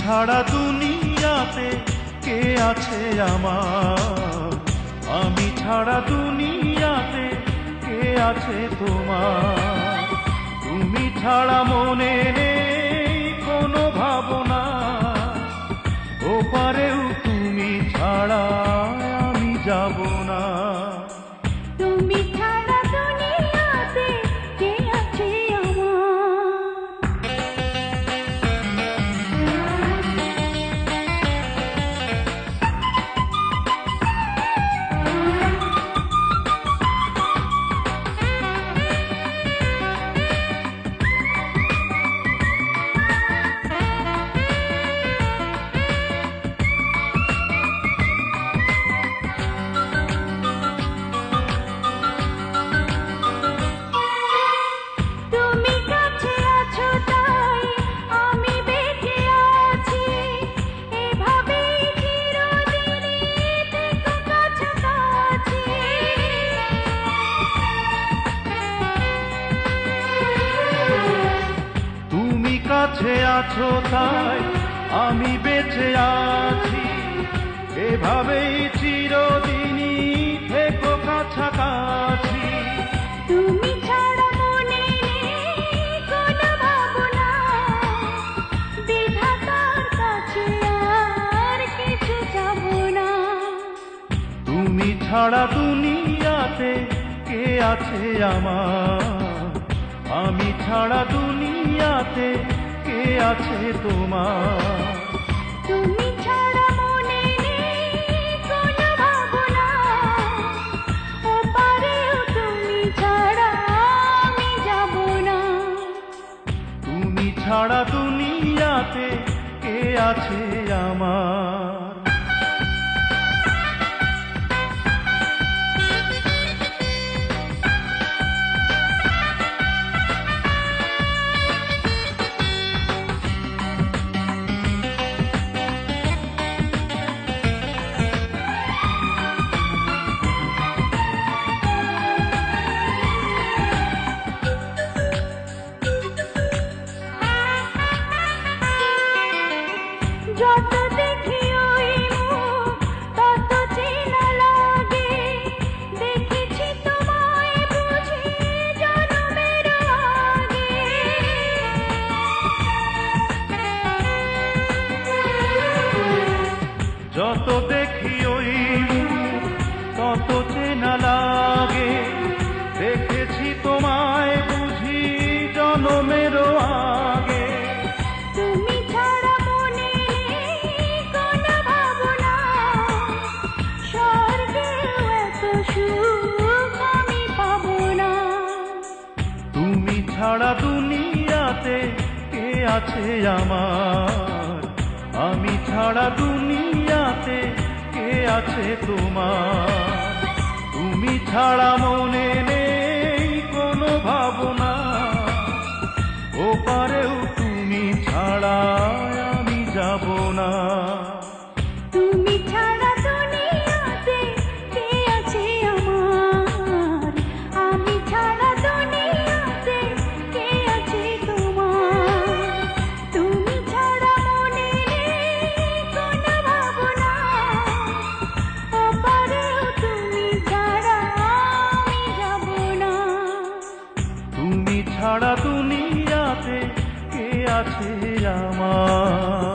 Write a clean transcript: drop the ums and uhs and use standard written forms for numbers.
ছাড়া দুনিয়াতে কে আছে আমার, আমি ছাড়া দুনিয়াতে কে আছে তোমার। তুমি ছাড়া মনে নেই কোনো ভাবনা, ওপারেও তুমি ছাড়া আমি যাব না। তুমি ছাড়া দুনিয়াতে কে আছে আমার। কাছে আছো তাই আমি বেঁচে আছি, এভাবেই চিরদিনই থেকো কাছাকাছি। তুমি ছাড়া মনে নেই কোনো ভাবনা, বিধাতার কাছে আর কিছু যাব না। তুমি ছাড়া দুনিয়াতে কে আছে আমার, আমি ছাড়া দুনিয়াতে কে আছে তোমার। তুমি ছাড়া মনে নেই কোনো ভাবনা, ওপারেও তুমি ছাড়া আমি যাব না। তুমি ছাড়া দুনিয়াতে কে আছে আমার। যত দেখি ওই মুখ তত চেনা লাগে, দেখেছি তোমায় বুঝি জন্মের আগে। যত দেখি ওই মুখ তত চেনা লাগে, দেখেছি তোমায় বুঝি জন্মের আগে। তুমি ছাড়া মনে নেই কোনো ভাবনা, স্বর্গেও এত সুখ আমি পাবো না। তুমি ছাড়া দুনিয়াতে কে আছে আমার, আমি ছাড়া দুনিয়াতে কে আছে তোমার। তুমি ছাড়া মনে নেই কোনো ভাবনা, ওপারেও তুমি ছাড়া আমি যাব না। তুমি ছাড়া দুনিয়াতে কে আছে আমার, আমি ছাড়া দুনিয়াতে কে আছে তোমার। তুমি ছাড়া মনে নেই কোনো ভাবনা, ওপারেও তুমি ছাড়া আমি যাব না। তুমি ছাড়া দুনিয়াতে আছে আমার।